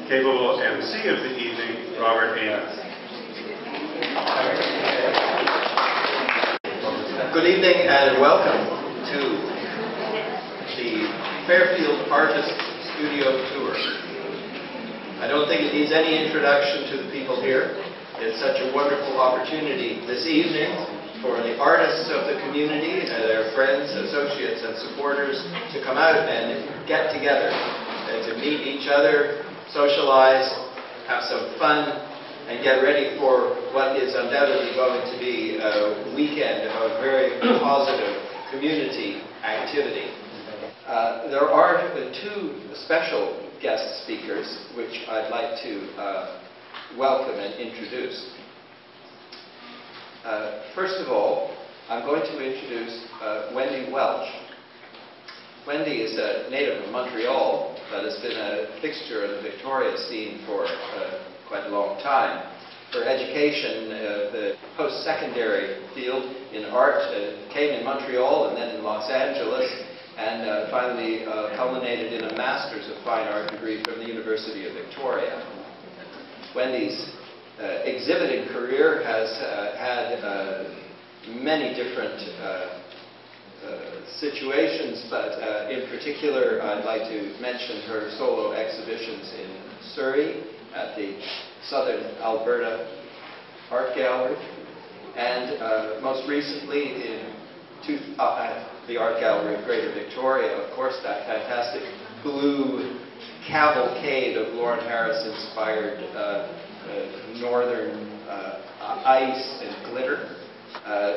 capable MC of the evening, Robert Amos. Good evening and welcome to the Fairfield Artist Studio Tour. I don't think it needs any introduction to the people here. It's such a wonderful opportunity this evening for the artists of the community, their friends, associates, and supporters to come out and get together, and to meet each other, socialize, have some fun, and get ready for what is undoubtedly going to be a weekend of very positive community activity. There are two special guest speakers which I'd like to welcome and introduce. First of all, I'm going to introduce Wendy Welch. Wendy is a native of Montreal, but has been a fixture in the Victoria scene for quite a long time. Her education, the post-secondary field in art, came in Montreal and then in Los Angeles, and finally culminated in a Master's of Fine Art degree from the University of Victoria. Wendy's exhibiting career has had many different situations, but in particular I'd like to mention her solo exhibitions in Surrey at the Southern Alberta Art Gallery, and most recently in the Art Gallery of Greater Victoria, of course, that fantastic blue cavalcade of Lawrence Harris-inspired northern ice and glitter.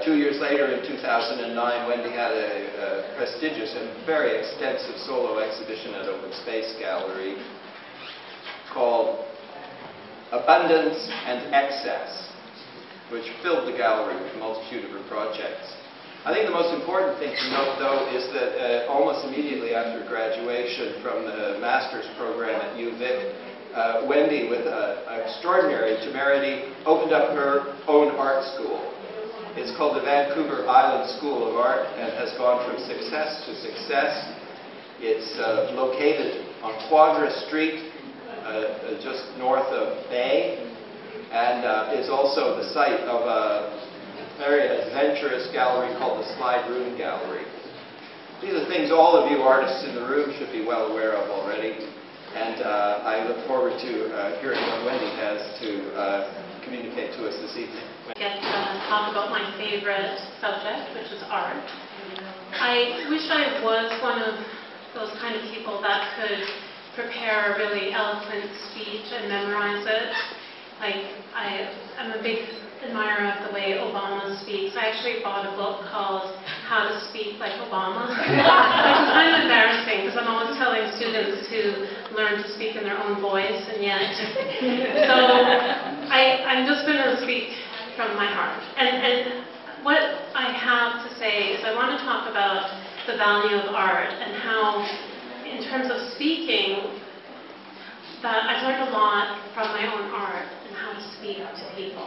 2 years later, in 2009, Wendy had a prestigious and very extensive solo exhibition at Open Space Gallery called Abundance and Excess, which filled the gallery with a multitude of her projects. I think the most important thing to note, though, is that almost immediately after graduation from the master's program at ExhibitVic, Wendy, with extraordinary temerity, opened up her own art school. It's called the Vancouver Island School of Art and has gone from success to success. It's located on Quadra Street, just north of Bay, and is also the site of a very adventurous gallery called the Slide Room Gallery. These are things all of you artists in the room should be well aware of already, and I look forward to hearing what Wendy has to communicate to us this evening. I get to talk about my favorite subject, which is art. I wish I was one of those kind of people that could prepare a really eloquent speech and memorize it. Like, I'm a big admirer of the way Obama speaks. I actually bought a book called How to Speak Like Obama, which is kind of embarrassing because I'm always telling students to learn to speak in their own voice, and yet, so I'm just going to speak from my heart. And what I have to say is I want to talk about the value of art and how, in terms of speaking, that I've learned a lot from my own art and how to speak to people.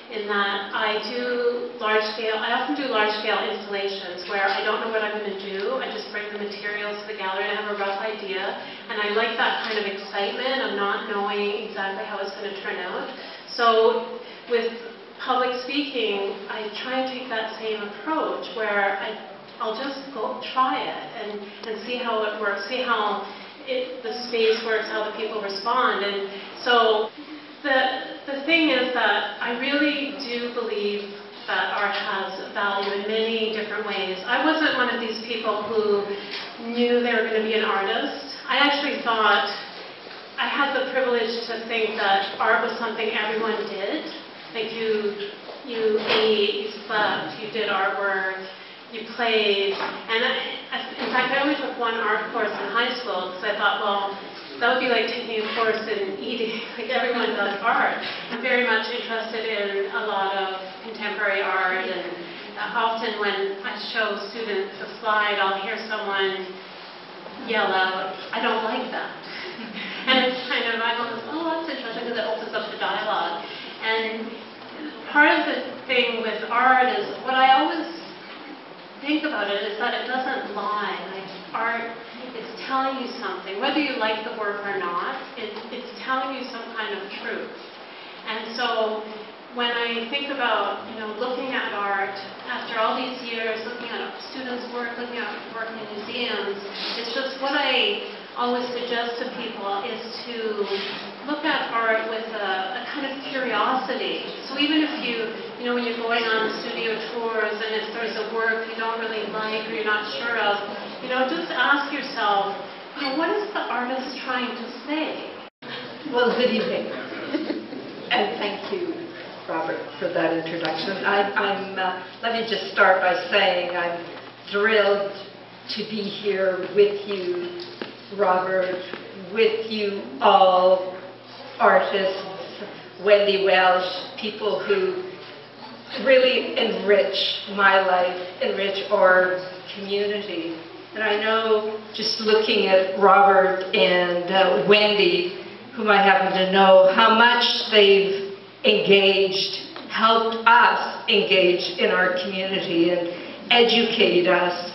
In that I often do large-scale installations where I don't know what I'm going to do. I just bring the materials to the gallery and I have a rough idea. And I like that kind of excitement of not knowing exactly how it's going to turn out. So with public speaking, I try and take that same approach where I'll just go try it and see how it works, see how the space works, how the people respond. And so the thing is that I really do believe that art has value in many different ways. I wasn't one of these people who knew they were going to be an artist. I actually thought I had the privilege to think that art was something everyone did. Like you ate, you slept, you did artwork, you played. And in fact, I only took one art course in high school because I thought, well, that would be like taking a course in eating, like everyone does art. I'm very much interested in a lot of contemporary art, and often when I show students a slide, I'll hear someone yell out, "I don't like that." And it's kind of, I'm almost, oh, that's interesting because it opens up the dialogue. And part of the thing with art is, what I always think about it is that it doesn't lie. Like, art is telling you something. Whether you like the work or not, it's telling you some kind of truth. And so when I think about, looking at art, after all these years, looking at students' work, looking at work in museums, it's just what I always suggest to people is to look at art with a kind of curiosity. So even if when you're going on studio tours and if there's a work you don't really like or you're not sure of, just ask yourself, what is the artist trying to say? Well, good evening, and thank you, Robert, for that introduction. Let me just start by saying I'm thrilled to be here with you, Robert, with you all, artists, Wendy Welch, people who really enrich my life, enrich our community. And I know, just looking at Robert and Wendy, whom I happen to know, how much they've engaged, helped us engage in our community and educate us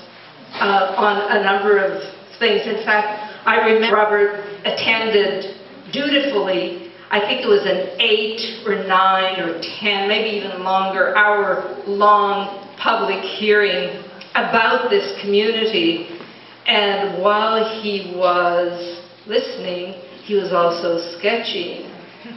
on a number of things. In fact, I remember Robert attended dutifully, I think it was an 8 or 9 or 10, maybe even longer, hour-long public hearing about this community. And while he was listening, he was also sketching.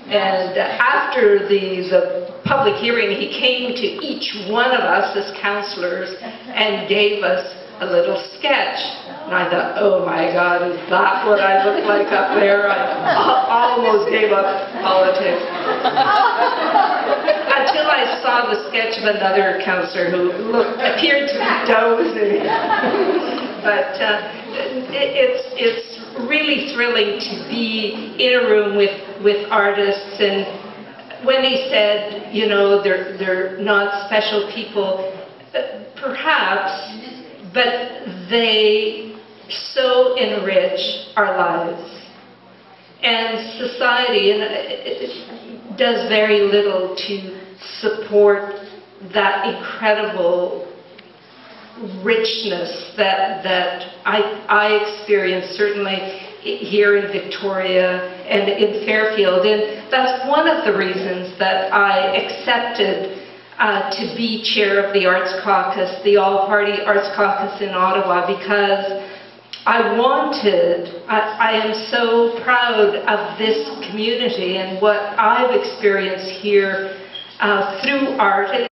And after the public hearing, he came to each one of us as counselors and gave us a little sketch. And I thought, oh my God, is that what I look like up there? I almost gave up politics. Until I saw the sketch of another counselor who appeared to be dozing. But it's really thrilling to be in a room with artists. And when he said, they're not special people, perhaps, but they so enrich our lives. And society does very little to support that incredible richness that I experienced, certainly here in Victoria and in Fairfield. And that's one of the reasons that I accepted to be chair of the Arts Caucus, the All-Party Arts Caucus in Ottawa, because I am so proud of this community and what I've experienced here through art.